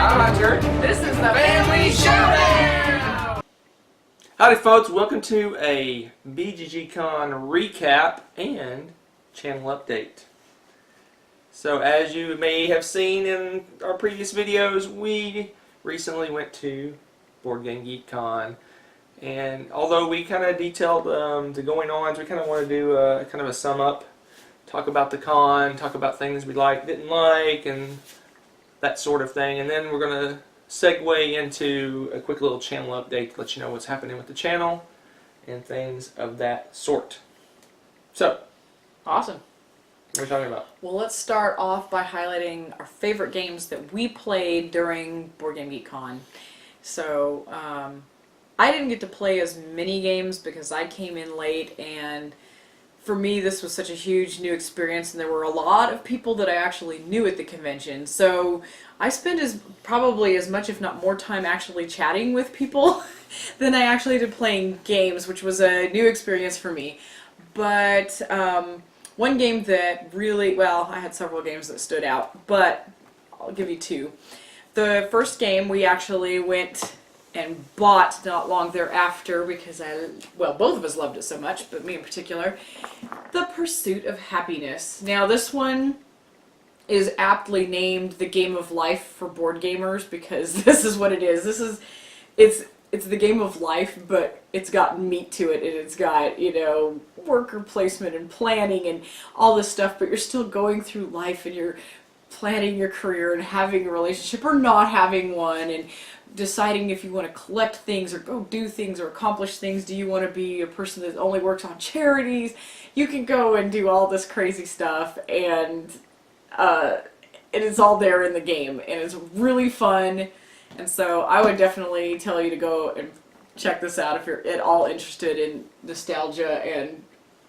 I'm Hunter. This is the Family Showdown! Howdy folks, welcome to a BGG Con recap and channel update. So as you may have seen in our previous videos, we recently went to BGG Con. And although we kind of detailed the going-ons, we kind of want to do kind of a sum up, talk about the con, talk about things we liked, didn't like, and that sort of thing. And then we're going to segue into a quick little channel update to let you know what's happening with the channel and things of that sort. So, Awesome. what are we talking about? Well, let's start off by highlighting our favorite games that we played during BGG Con. So, I didn't get to play as many games because I came in late, and for me this was such a huge new experience, and there were a lot of people that I actually knew at the convention. So I spent probably as much, if not more, time actually chatting with people than I actually did playing games, which was a new experience for me. But one game that really, well, I had several games that stood out, but I'll give you two. The first game we actually went and bought not long thereafter because both of us loved it so much, but me in particular, The Pursuit of Happiness. Now this one is aptly named the game of life for board gamers because this is what it is. It's the game of life, but it's got meat to it, and it's got, you know, worker placement and planning and all this stuff, but you're still going through life and you're planning your career and having a relationship or not having one, and deciding if you want to collect things or go do things or accomplish things. Do you want to be a person that only works on charities? You can go and do all this crazy stuff, and it is all there in the game, and it's really fun. And so I would definitely tell you to go and check this out if you're at all interested in nostalgia and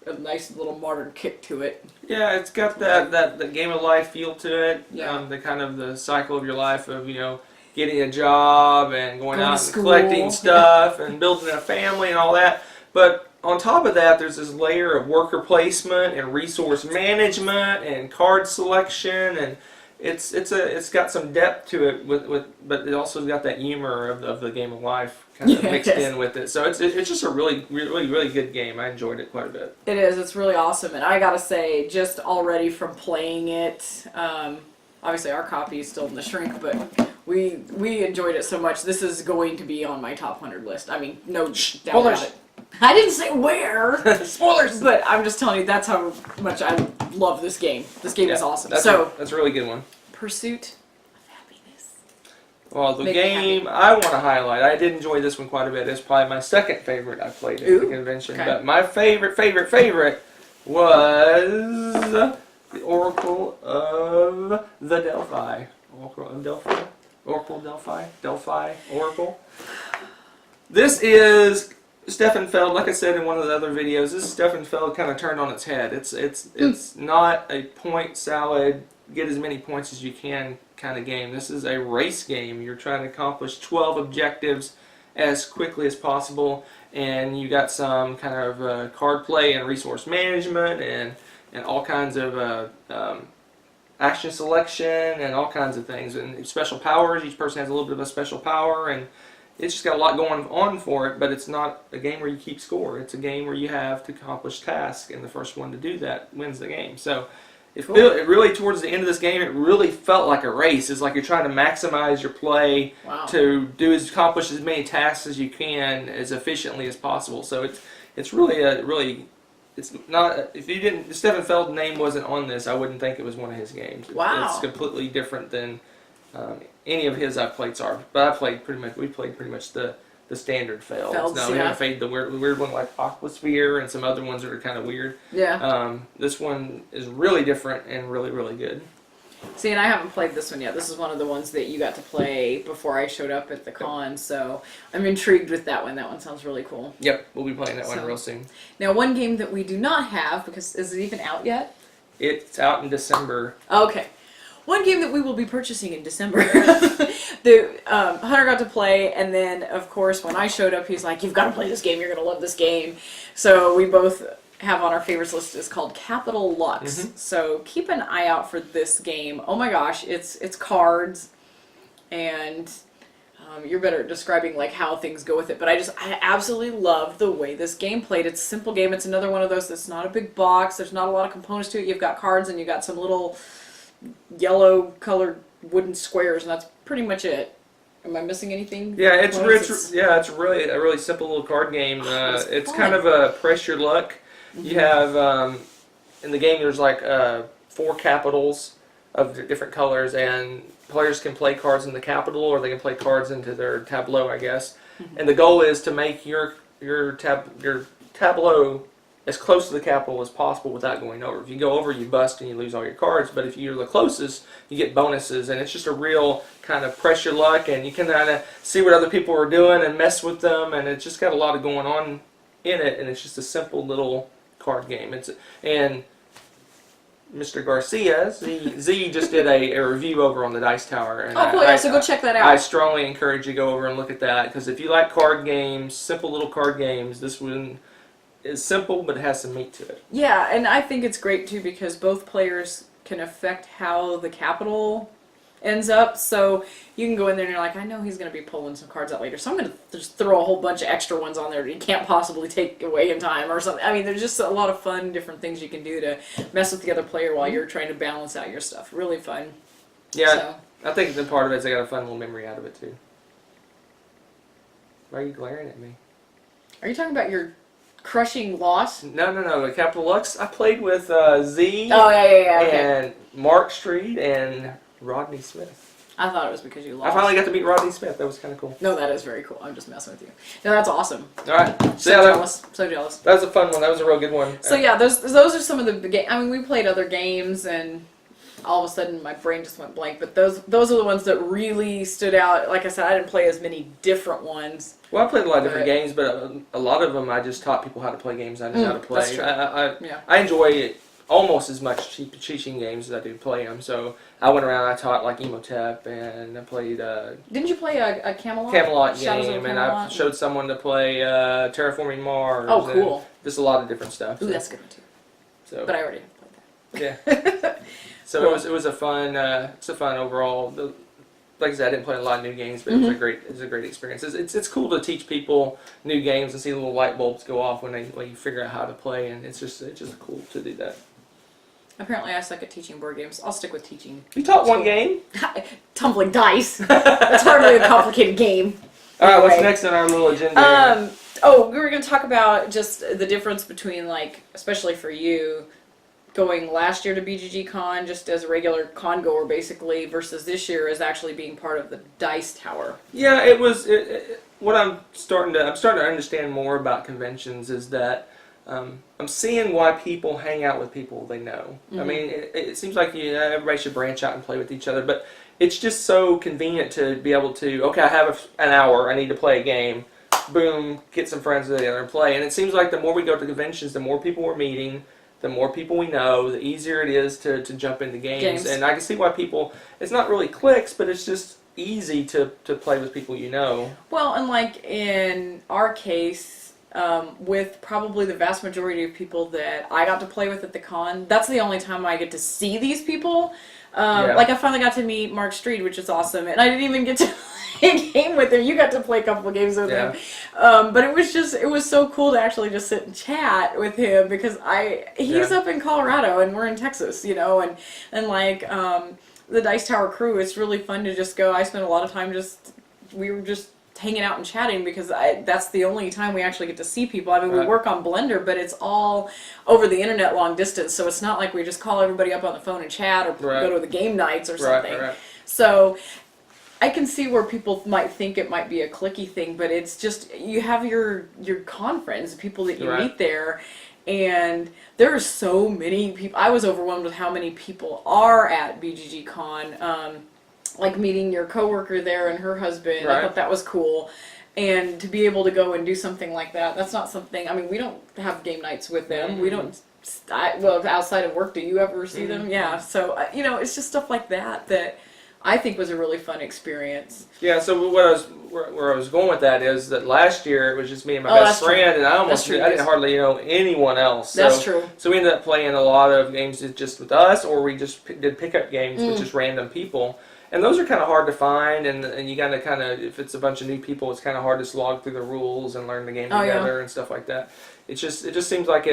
a nice little modern kick to it. Yeah, it's got that game of life feel to it. Yeah. The kind of the cycle of your life of, you know, getting a job and going out and school. collecting stuff and building a family and all that. But on top of that, there's this layer of worker placement and resource management and card selection, and it's got some depth to it but it also got that humor of the game of life kind of mixed in with it. So it's just a really good game. I enjoyed it quite a bit. It is. It's really awesome, and I gotta say, just already from playing it, obviously our copy is still in the shrink, but we enjoyed it so much. This is going to be on my top 100 list. I mean, no doubt about it. I didn't say where. Spoilers. But I'm just telling you, that's how much I love this game. This game is awesome. That's a really good one. Pursuit of Happiness. Well, the game I want to highlight, I did enjoy this one quite a bit. It's probably my second favorite I played at the convention. Okay. But my favorite was the Oracle of the Delphi. Oracle of Delphi? Oracle Delphi? Delphi? Oracle? This is Stefan Feld, like I said in one of the other videos, this is Stefan Feld kind of turned on its head. It's not a point salad, get as many points as you can kind of game. This is a race game. You're trying to accomplish 12 objectives as quickly as possible, and you got some kind of card play and resource management and all kinds of action selection and all kinds of things. And special powers, each person has a little bit of a special power, and it's just got a lot going on for it, but it's not a game where you keep score. It's a game where you have to accomplish tasks, and the first one to do that wins the game. So it really, towards the end of this game, it really felt like a race. It's like you're trying to maximize your play to accomplish as many tasks as you can as efficiently as possible. So it's really it's not, if you didn't, Stefan Feld's name wasn't on this, I wouldn't think it was one of his games. Wow. It's completely different than any of his I've played so far. But we played pretty much the standard Felds. Now we haven't played the weird one like Aquasphere and some other ones that are kind of weird. Yeah. This one is really different and really good. See, and I haven't played this one yet. This is one of the ones that you got to play before I showed up at the con, so I'm intrigued with that one. That one sounds really cool. Yep, we'll be playing that one real soon. Now, one game that we do not have, because is it even out yet? It's out in December. Okay. One game that we will be purchasing in December. Hunter got to play, and then, of course, when I showed up, he's like, "You've got to play this game. You're going to love this game." So we both have on our favorites list is called Capital Lux. So keep an eye out for this game. Oh my gosh, it's cards. and you're better at describing like how things go with it. But I absolutely love the way this game played. It's a simple game. It's another one of those that's not a big box. There's not a lot of components to it. You've got cards and you've got some little yellow colored wooden squares, and that's pretty much it. Am I missing anything? Yeah, it's rich. Yeah, it's really a really simple little card game. It's kind of a press your luck. You have in the game there's like 4 capitals of different colors, and players can play cards in the capital, or they can play cards into their tableau, I guess. And the goal is to make your tableau as close to the capital as possible without going over. If you go over, you bust and you lose all your cards. But if you're the closest, you get bonuses, and it's just a real kind of press your luck, and you can kind of see what other people are doing and mess with them, and it's just got a lot of going on in it, and it's just a simple little card game. And Mr. Garcia, Z just did a review over on the Dice Tower. And oh, cool. So go check that out. I strongly encourage you to go over and look at that, because if you like card games, simple little card games, this one is simple, but it has some meat to it. Yeah, and I think it's great, too, because both players can affect how the capital ends up. So you can go in there and you're like, I know he's going to be pulling some cards out later, so I'm going to just throw a whole bunch of extra ones on there that you can't possibly take away in time or something. I mean, there's just a lot of fun, different things you can do to mess with the other player while you're trying to balance out your stuff. Really fun. Yeah, so. I think the part of it is I got a fun little memory out of it, too. Why are you glaring at me? Are you talking about your crushing loss? No. The Capital Lux. I played with Z. Oh, yeah. Okay. And Mark Street and Rodney Smith. I thought it was because you lost. I finally got to meet Rodney Smith. That was kind of cool. No, that is very cool. I'm just messing with you. No, that's awesome. All right. So jealous. So jealous. That was a fun one. That was a real good one. So yeah, those are some of the games. I mean, we played other games, and all of a sudden my brain just went blank. But those are the ones that really stood out. Like I said, I didn't play as many different ones. Well, I played a lot of different games, but a lot of them I just taught people how to play games I knew how to play. That's true. I enjoy it almost as much teaching games as I do play them. So I went around, I taught like Emotep, and I played Didn't you play a Camelot? Camelot Shadows game, of and Camelot? I showed someone to play Terraforming Mars. Oh, cool. Just a lot of different stuff. Ooh, that's good one too. So, but I already have played that. Yeah. So Cool. it was a fun overall. Like I said, I didn't play a lot of new games, but it was a great experience. It's cool to teach people new games and see little light bulbs go off when you figure out how to play, and it's just cool to do that. Apparently, I suck at teaching board games. I'll stick with teaching. You taught one game. Tumbling dice. That's hardly a complicated game. All right, what's next on our little agenda? We were going to talk about just the difference between, like, especially for you, going last year to BGG Con just as a regular con goer, basically, versus this year as actually being part of the Dice Tower. Yeah, it was. What I'm starting to understand more about conventions is that I'm seeing why people hang out with people they know. I mean, it seems like everybody should branch out and play with each other, but it's just so convenient to be able to, okay, I have an hour, I need to play a game, boom, get some friends together and play. And it seems like the more we go to conventions, the more people we're meeting, the more people we know, the easier it is to jump into games. And I can see why people, it's not really clicks, but it's just easy to play with people you know. Well, and like in our case, with probably the vast majority of people that I got to play with at the con, that's the only time I get to see these people. Like I finally got to meet Mark Street, which is awesome, and I didn't even get to play a game with him. You got to play a couple of games with him. But it was so cool to actually just sit and chat with him, because he's up in Colorado and we're in Texas, and like the Dice Tower crew, it's really fun to just go. I spent a lot of time we were just hanging out and chatting, because that's the only time we actually get to see people. I mean, we work on Blender, but it's all over the internet long distance, so it's not like we just call everybody up on the phone and chat, or go to the game nights or something. So I can see where people might think it might be a clicky thing, but it's just, you have your con friends, the people that you meet there, and there are so many people. I was overwhelmed with how many people are at BGG Con. Like meeting your coworker there and her husband, I thought that was cool. And to be able to go and do something like that, that's not something, I mean, we don't have game nights with them. We don't, well, outside of work, do you ever see them? Yeah, so, it's just stuff like that I think was a really fun experience. Yeah, so where I was going with that is that last year it was just me and my Oh, best that's true. friend, and I That's true, I didn't yes. hardly know anyone else. So, That's true. So we ended up playing a lot of games just with us, or we just did pickup games with Mm. just random people. And those are kind of hard to find, and you gotta kind of, if it's a bunch of new people, it's kind of hard to slog through the rules and learn the game Oh, yeah. together and stuff like that. It just seems like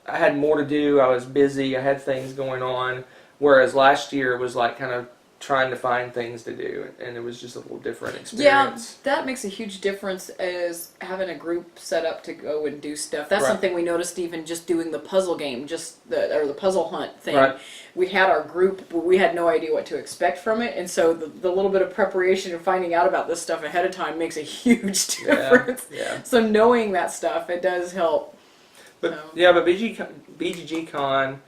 I had more to do. I was busy. I had things going on. Whereas last year was like kind of trying to find things to do, and it was just a little different Yeah, experience. that makes a huge difference as having a group set up to go and do stuff. That's Right. something we noticed even just doing the puzzle game, the puzzle hunt thing. Right. We had our group, but we had no idea what to expect from it, and so the little bit of preparation and finding out about this stuff ahead of time makes a huge difference. Yeah. So knowing that stuff, it does help. But yeah, but BGG Con,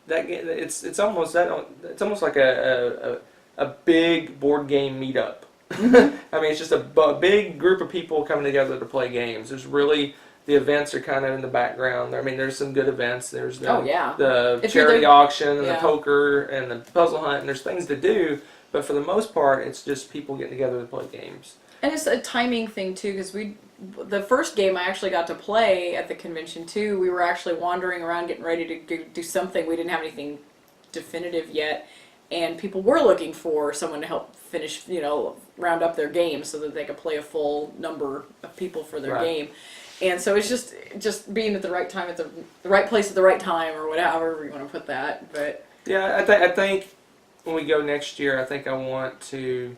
that it's almost like a big board game meetup. I mean, it's just a big group of people coming together to play games. There's really the events are kind of in the background. I mean, there's some good events. There's the If you're charity there- auction and yeah. the poker and the puzzle hunt, and there's things to do. But for the most part, it's just people getting together to play games. And it's a timing thing too, because the first game I actually got to play at the convention too, we were actually wandering around getting ready to do something. We didn't have anything definitive yet, and people were looking for someone to help finish, round up their game so that they could play a full number of people for their Right. game. And so it's just being at the right time, at the right place at the right time, or whatever you want to put that. But Yeah, I think when we go next year, I think I want to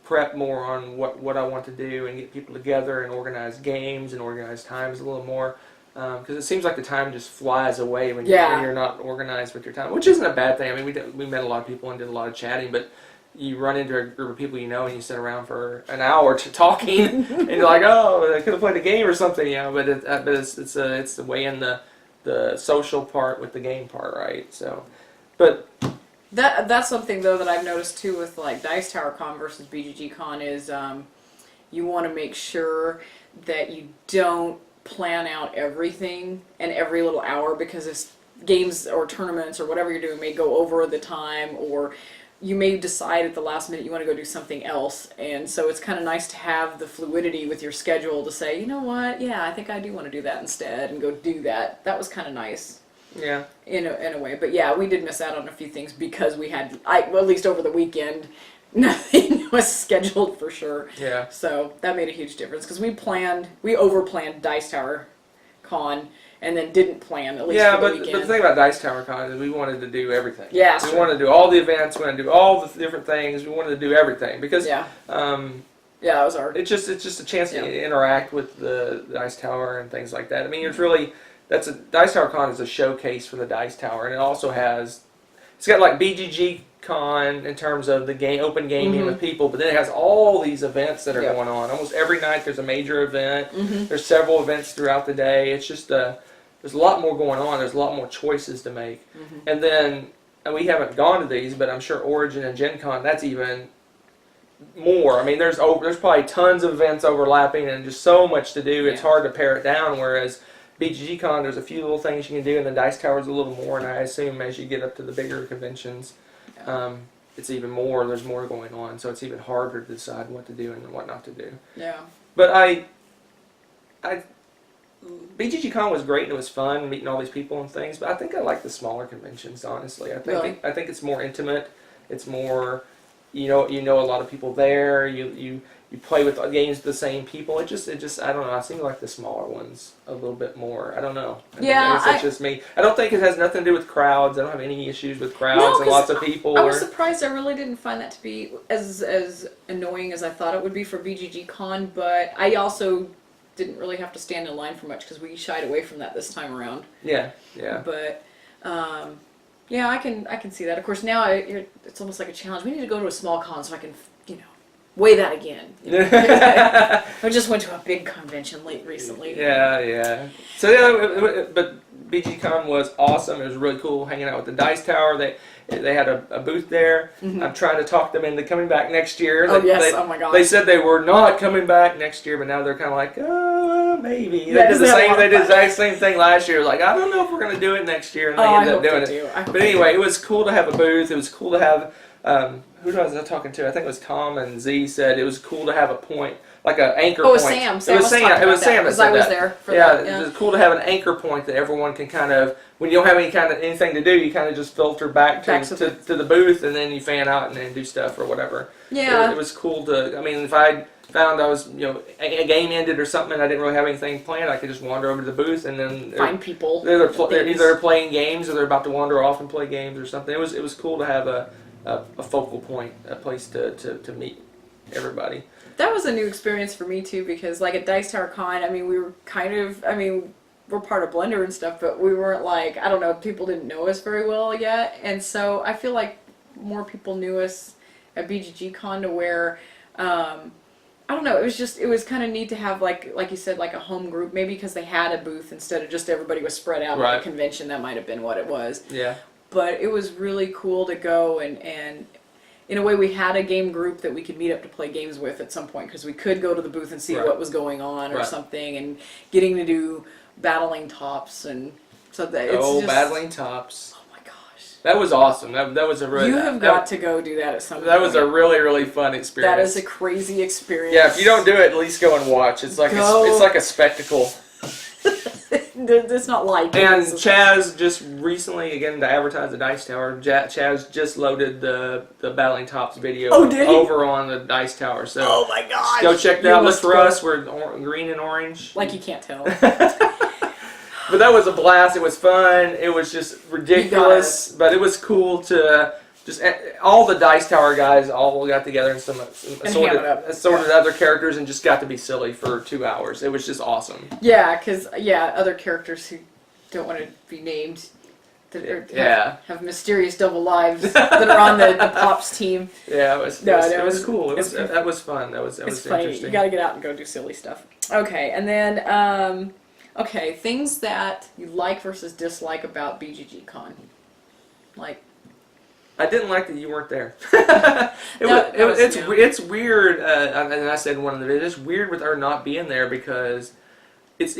prep more on what I want to do and get people together and organize games and organize times a little more, because it seems like the time just flies away when you're not organized with your time, which isn't a bad thing. I mean, we met a lot of people and did a lot of chatting, but you run into a group of people and you sit around for an hour talking and you're like, oh, I could have played a game or something, but it's weighing the social part with the game part, right? So, but that's something though that I've noticed too with like Dice Tower Con versus BGG Con is you want to make sure that you don't plan out everything and every little hour, because if games or tournaments or whatever you're doing may go over the time, or you may decide at the last minute you want to go do something else, and so it's kind of nice to have the fluidity with your schedule to say, you know what, yeah, I think I do want to do that instead, and go do that. That was kind of nice. yeah. In a way, but yeah, we did miss out on a few things because we had, at least over the weekend, nothing was scheduled for sure. Yeah. So that made a huge difference because we over-planned Dice Tower Con and then didn't plan, at least for the weekend. But the thing about Dice Tower Con is we wanted to do everything. Yeah, we sure. wanted to do all the events. We wanted to do all the different things. We wanted to do everything because Yeah, that was our. it's just a chance to interact with the Dice Tower and things like that. I mean, it's really Dice Tower Con is a showcase for the Dice Tower, and it also it's got like BGG Con in terms of the open gaming with people, but then it has all these events that are going on. Almost every night there's a major event. There's several events throughout the day. It's just there's a lot more going on. There's a lot more choices to make. And then, and we haven't gone to these, but I'm sure Origin and Gen Con, that's even more. I mean, there's probably tons of events overlapping and just so much to do. It's hard to pare it down, whereas BGG Con, there's a few little things you can do, and the Dice Tower's a little more, and I assume as you get up to the bigger conventions, it's even more, there's more going on, so it's even harder to decide what to do and what not to do. Yeah. But BGG Con was great and it was fun meeting all these people and things, but I think I like the smaller conventions, honestly. I think I think it's more intimate. It's more, you know a lot of people there. You play with games with the same people. It just I don't know. I seem like the smaller ones a little bit more. I don't know. That's just me. I don't think it has nothing to do with crowds. I don't have any issues with crowds and lots of people. I was surprised. I really didn't find that to be as annoying as I thought it would be for BGG Con, but I also didn't really have to stand in line for much because we shied away from that this time around. Yeah. But yeah, I can see that. Of course, now it's almost like a challenge. We need to go to a small con so I can weigh that again. I just went to a big convention recently. Yeah. So yeah, but BGG Con was awesome. It was really cool hanging out with the Dice Tower. They had a booth there. Mm-hmm. I'm trying to talk them into coming back next year. Oh, yes. Oh, my gosh. They said they were not coming back next year, but now they're kind of like, oh, maybe. Yeah, They did the exact same thing last year. Like, I don't know if we're going to do it next year, and they ended up doing it. But anyway, it was cool to have a booth. It was cool to have. Who was I talking to? I think it was Tom and Z said it was cool to have a point, like an anchor point. Oh, it was Sam. It was Sam that said because I was there for that. Yeah, it was cool to have an anchor point that everyone can kind of, when you don't have anything to do, you kind of just filter back to the booth, and then you fan out and then do stuff or whatever. Yeah. It was cool to. I mean, if I found I was, a game ended or something and I didn't really have anything planned, I could just wander over to the booth and then find people. They're either playing games or they're about to wander off and play games or something. It was cool to have a focal point, a place to meet everybody. That was a new experience for me too, because like at Dice Tower Con, I mean, we were we're part of Blender and stuff, but we weren't like, I don't know, people didn't know us very well yet, and so I feel like more people knew us at BGG Con to where, I don't know, it was kind of neat to have like you said, like a home group, maybe because they had a booth instead of just everybody was spread out at the convention. That might have been what it was. Yeah. But it was really cool to go and in a way we had a game group that we could meet up to play games with at some point, because we could go to the booth and see what was going on or something, and getting to do battling tops, and so that it's battling tops. Oh my gosh. That was awesome. That was a really. You have got to go do that at some point. That was a really, really fun experience. That is a crazy experience. Yeah, if you don't do it, at least go and watch. It's like it's like a spectacle. It's not like. And Chaz just recently, again, to advertise the Dice Tower, Chaz just loaded the Battling Tops video over on the Dice Tower. So oh my gosh! Go check that out. Look for us. We're green and orange. Like you can't tell. But that was a blast. It was fun. It was just ridiculous, but it was cool to just all the Dice Tower guys all got together and some assorted other characters and just got to be silly for 2 hours. It was just awesome. Yeah, because other characters who don't want to be named that have mysterious double lives that are on the Pops team. Yeah, it was cool. That was fun. That was funny. Interesting. You got to get out and go do silly stuff. Okay, and then things that you like versus dislike about BGG Con, like. I didn't like that you weren't there. It's weird, and I said in one of the videos, it's weird with her not being there, because it's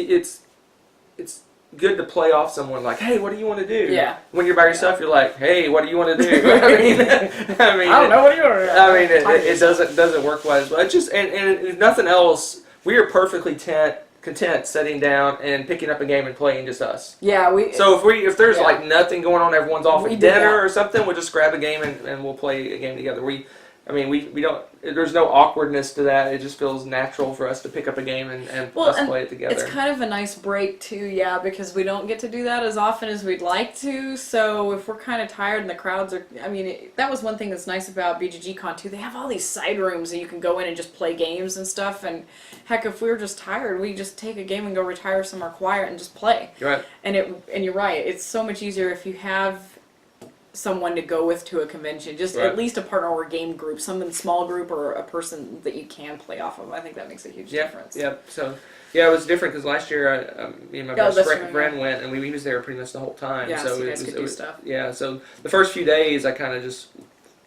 good to play off someone like, hey, what do you want to do? Yeah. When you're by yourself, you're like, hey, what do you want to do? I mean, I don't know what you want to do. I mean, it doesn't work quite as well. It's just and if nothing else, we are perfectly content sitting down and picking up a game and playing just us. Yeah, So if there's like nothing going on, everyone's off at dinner or something, we'll just grab a game and we'll play a game together. We don't. There's no awkwardness to that. It just feels natural for us to pick up a game and play it together. It's kind of a nice break too, because we don't get to do that as often as we'd like to. So if we're kind of tired and the crowds are, that was one thing that's nice about BGG Con too. They have all these side rooms that you can go in and just play games and stuff. And heck, if we were just tired, we just take a game and go retire somewhere quiet and just play. Right. And you're right. It's so much easier if you have someone to go with to a convention, just at least a partner or a game group, some small group or a person that you can play off of. I think that makes a huge difference. Yep. So it was different because last year me and my best friend went, and we was there pretty much the whole time. Yeah, so you guys could do stuff. Yeah. So the first few days I kind of just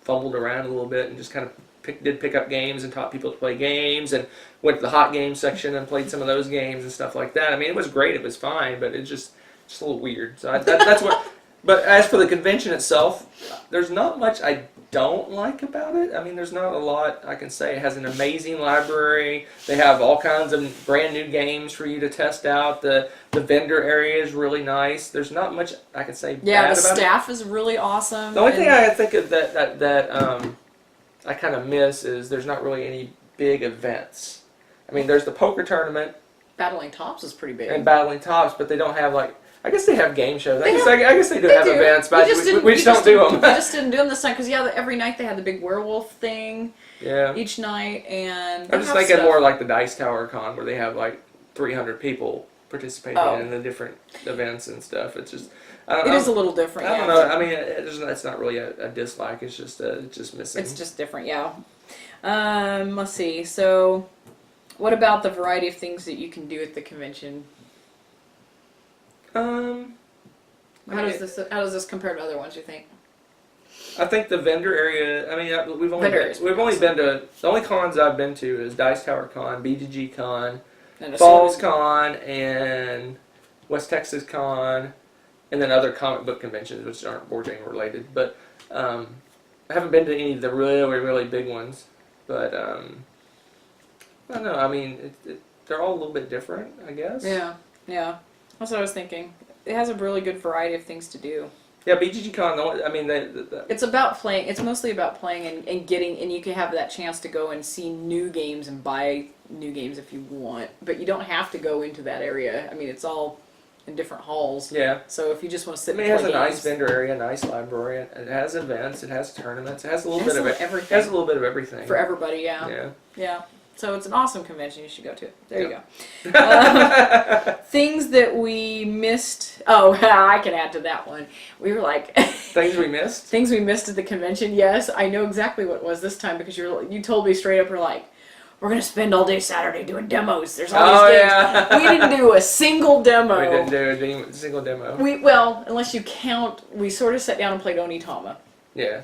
fumbled around a little bit and just kind of pick up games and taught people to play games, and went to the hot game section and played some of those games and stuff like that. I mean, it was great. It was fine, but it's just a little weird. So that's what. But as for the convention itself, there's not much I don't like about it. I mean, there's not a lot I can say. It has an amazing library. They have all kinds of brand new games for you to test out. The vendor area is really nice. There's not much I can say bad about it. The staff is really awesome. The only thing I think of that I kind of miss is there's not really any big events. I mean, there's the poker tournament. Battling Tops is pretty big. And Battling Tops, but they don't have I guess they have game shows. I guess they do have events, but we just don't do them. We just didn't do them this time because every night they had the big werewolf thing. Yeah. Each night, and I'm just thinking more like the Dice Tower Con, where they have 300 people participating in the different events and stuff. It's just it is a little different. I don't know. I mean, it's not really a dislike. It's just missing. It's just different. Yeah. Let's see. So, what about the variety of things that you can do at the convention? How does this compare to other ones, you think? I think the vendor area. I mean, we've only Vendor been to the only cons I've been to is Dice Tower Con, BGG Con, And Falls Con, and West Texas Con, and then other comic book conventions which aren't board game related. But I haven't been to any of the really big ones. But I don't know. I mean, they're all a little bit different, I guess. Yeah. That's what I was thinking. It has a really good variety of things to do. Yeah, BGG Con. I mean, It's about playing. It's mostly about playing and getting, and you can have that chance to go and see new games and buy new games if you want. But you don't have to go into that area. I mean, it's all in different halls. Yeah. So if you just want to sit, I mean, and it play has a games, nice vendor area, a nice library. It has events. It has tournaments. It has a little bit of everything. It has a little bit of everything for everybody. Yeah. So it's an awesome convention. You should go to it. There you go. Things that we missed. Oh, I can add to that one. We were like things we missed. Things we missed at the convention. Yes, I know exactly what it was this time because you told me straight up. You're like, we're gonna spend all day Saturday doing demos. There's all these games. Yeah. We didn't do a single demo. We didn't do a single demo. Well, unless you count, we sort of sat down and played Onitama. Yeah.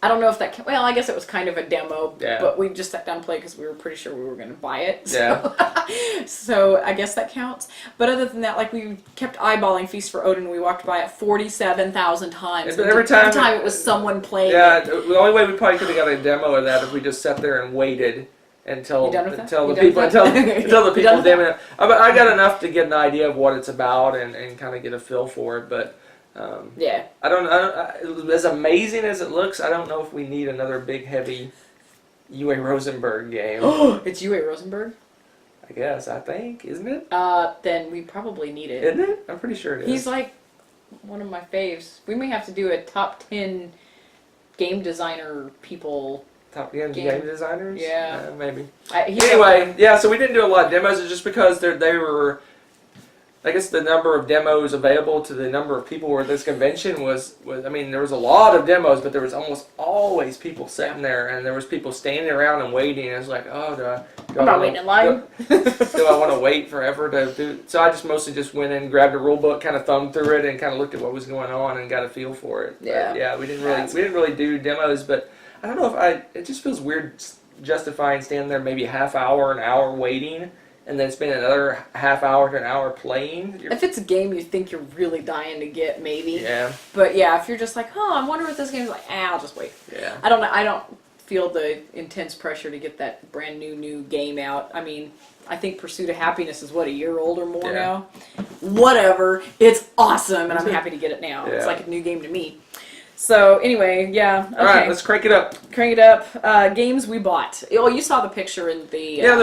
I don't know if that. Well, I guess it was kind of a demo, Yeah. but we just sat down and played because we were pretty sure we were going to buy it. So. Yeah. So I guess that counts. But other than that, like we kept eyeballing Feast for Odin. We walked by it 47,000 times. But every time it was someone playing. Yeah. It. The only way we probably could have got a demo of that if we just sat there and waited until You done with that? until You the done people with that? until the You people done with demoing it. I got enough to get an idea of what it's about and kind of get a feel for it, but. Yeah. I don't. As amazing as it looks, I don't know if we need another big, heavy UA Rosenberg game. It's UA Rosenberg? I guess. I think, isn't it? Then we probably need it. Isn't it? I'm pretty sure it is. He's like one of my faves. We may have to do a top 10 game designer people. Top game designers? Yeah. Maybe. Anyway, yeah, so we didn't do a lot of demos. It's just because they were... I guess the number of demos available to the number of people who were at this convention was I mean, there was a lot of demos, but there was almost always people sitting there, and there was people standing around and waiting. And it's like, oh, I'm not waiting in line. Do I want to wait forever to do? So I just mostly just went in, grabbed a rule book, kind of thumbed through it, and kind of looked at what was going on and got a feel for it. Yeah. But yeah, we didn't really do demos, but I don't know if it just feels weird justifying standing there maybe an hour waiting. And then spend another half hour to an hour playing. If it's a game you think you're really dying to get, maybe. Yeah. But yeah, if you're just like, oh, I wonder what this game's like, I'll just wait. Yeah. I don't know. I don't feel the intense pressure to get that brand new game out. I mean, I think Pursuit of Happiness is what, a year old or more now? Whatever. It's awesome, and I'm happy to get it now. Yeah. It's like a new game to me. So anyway, yeah. Okay. All right, let's crank it up. Crank it up. Games we bought. Oh, you saw the picture in the. Yeah,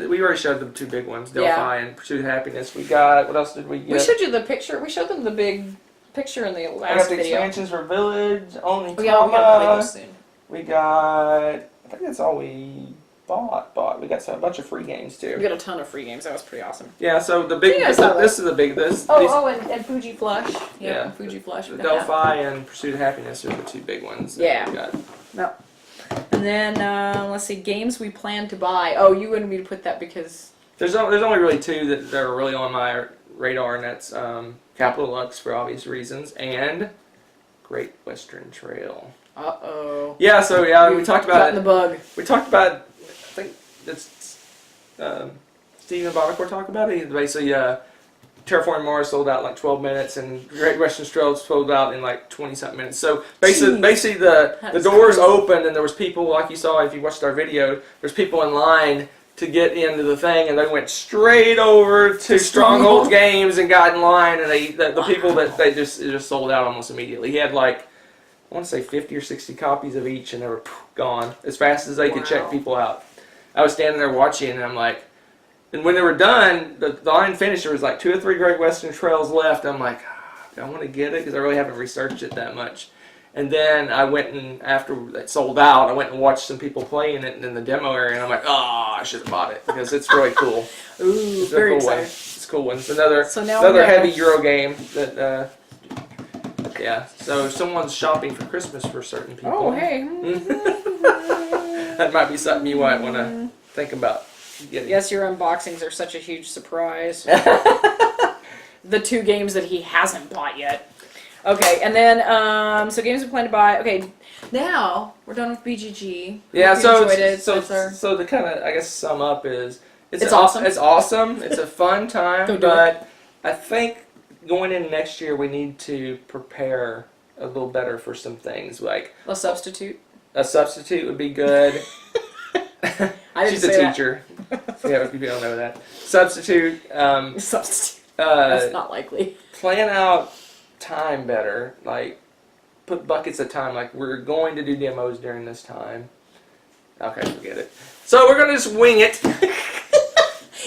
we already showed them two big ones, Delphi and Pursuit of Happiness. We got, what else did we get? We showed you the picture. We showed them the big picture in the I last got the video. expansions for Village, Only We gotta play those soon. We got, I think that's all we bought. We got a bunch of free games too. We got a ton of free games. That was pretty awesome. Yeah, so the big, this is the big, and Fuji Flush. Yeah. Fuji Flush. Delphi and Pursuit of Happiness are the two big ones. Yeah. We got. No. And then, let's see, games we plan to buy. Oh, you wanted me to put that because... There's only really two that are really on my radar, and that's Capital Lux for obvious reasons, and Great Western Trail. Uh-oh. Yeah, so we talked about it. The bug. We talked about, I think it's Stephen Bonacore talked about it. Basically, Terraforming Mars sold out in like 12 minutes, and Great Western Trail sold out in like 20-something minutes. So basically the doors opened, and there was people, like you saw if you watched our video, there's people in line to get into the thing, and they went straight over to Stronghold Games and got in line, and the people that they just sold out almost immediately. He had like, I want to say 50 or 60 copies of each, and they were gone as fast as they could check people out. I was standing there watching, and I'm like, and when they were done, the line finished, there was like 2 or 3 Great Western Trails left. I'm like, do I want to get it? Because I really haven't researched it that much. And then I went and, after it sold out, I went and watched some people playing it in the demo area, and I'm like, oh, I should have bought it, because it's really cool. Ooh, it's very a cool exciting. It's a cool one. It's another heavy Euro game that, yeah. So if someone's shopping for Christmas for certain people. Oh, hey. That might be something you might want to think about getting. Yes, your unboxings are such a huge surprise. The 2 games that he hasn't bought yet. Okay, and then so games we plan to buy. Okay, now we're done with BGG. Yeah, Hope you so enjoyed it, so Spencer. so to kind of I guess sum up is It's awesome. It's awesome. It's a fun time, Don't do but I think going into next year we need to prepare a little better for some things. Like A substitute. a substitute would be good. I didn't She's say a teacher. Yeah, if you don't know that. Substitute. Substitute. That's not likely. Plan out time better. Like put buckets of time. Like we're going to do demos during this time. Okay, forget it. So we're gonna just wing it.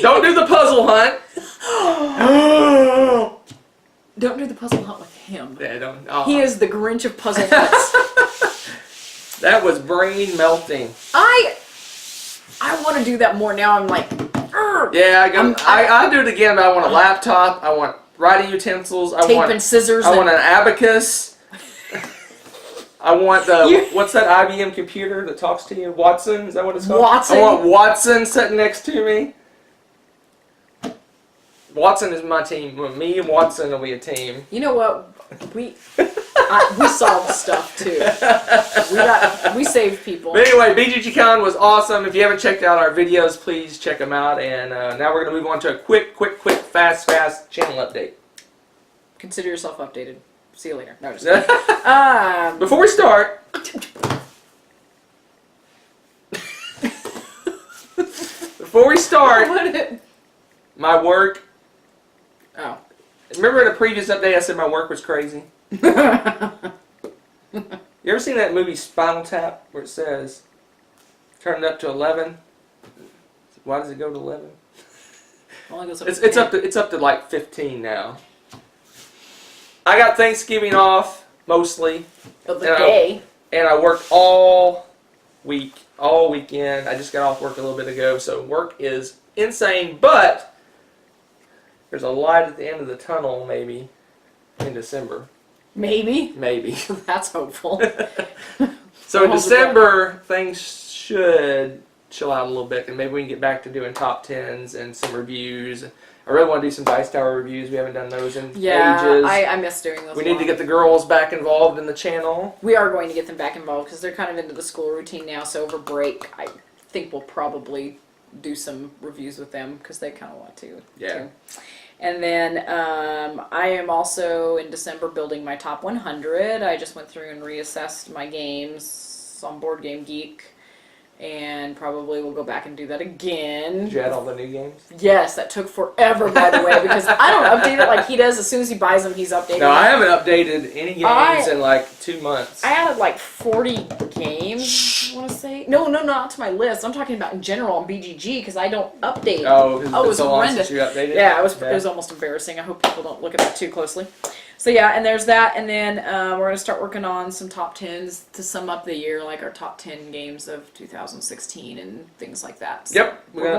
Don't do the puzzle hunt. Don't do the puzzle hunt with him. Yeah, don't. Oh. He is the Grinch of puzzle hunts. That was brain melting. I want to do that more now. I'm like, "Urgh." Yeah, I do it again. But I want a laptop. I want writing utensils. I tape want and scissors. I want an abacus. I want the what's that IBM computer that talks to you? Watson? Is that what it's called? Watson. I want Watson sitting next to me. Watson is my team. Me and Watson will be a team. You know what? We solved stuff too. We saved people. But anyway, BGG Con was awesome. If you haven't checked out our videos, please check them out. And now we're going to move on to a quick, fast channel update. Consider yourself updated. See you later. No, just kidding. Before we start, my work. Oh. Remember in a previous update I said my work was crazy? You ever seen that movie Spinal Tap where it says turned up to 11? Why does it go to 11? Only goes up It's up to like 15 now. I got Thanksgiving off mostly. of the day. And I worked all weekend. I just got off work a little bit ago, so work is insane, but there's a light at the end of the tunnel maybe in December. Maybe. That's hopeful. So in December, things should chill out a little bit, and maybe we can get back to doing top 10s and some reviews. I really want to do some Dice Tower reviews. We haven't done those in ages. I miss doing those. We need to get the girls back involved in the channel. We are going to get them back involved because they're kind of into the school routine now. So over break, I think we'll probably do some reviews with them because they kind of want to. Yeah. Too. And then I am also in December building my top 100. I just went through and reassessed my games on Board Game Geek. And probably we'll go back and do that again. Did you add all the new games? Yes, that took forever, by the way, because I don't update it like he does. As soon as he buys them, he's updating No, them. I haven't updated any games in like 2 months. I added like 40 games, I want to say. No, not to my list. I'm talking about in general on BGG because I don't update. Oh, it's it been was so long horrendous. since you updated? Yeah, it was almost embarrassing. I hope people don't look at that too closely. So yeah, and there's that, and then we're going to start working on some top 10s to sum up the year, like our top 10 games of 2016 and things like that. So Yep, I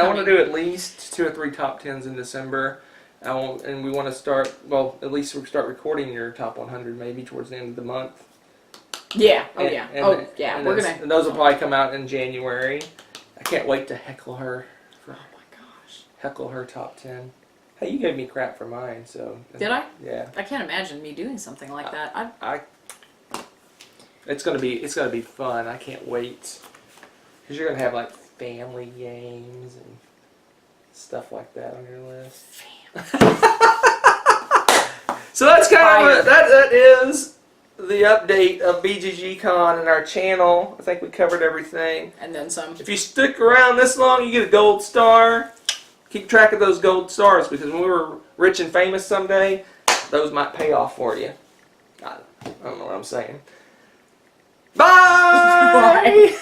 want to do at least 2 or 3 top 10s in December, and we want to start. Well, at least we'll start recording your top 100 maybe towards the end of the month. Yeah. And We're gonna. And those will probably come out in January. I can't wait to heckle her. Oh my gosh. Heckle her top 10. Hey, you gave me crap for mine, so. Did I? Yeah. I can't imagine me doing something like that. It's gonna be fun. I can't wait. Cause you're gonna have like family games and stuff like that on your list. So that's kind of that is the update of BGG Con and our channel. I think we covered everything. And then some. If you stick around this long, you get a gold star. Keep track of those gold stars because when we were rich and famous someday, those might pay off for you. I don't know what I'm saying. Bye! Bye.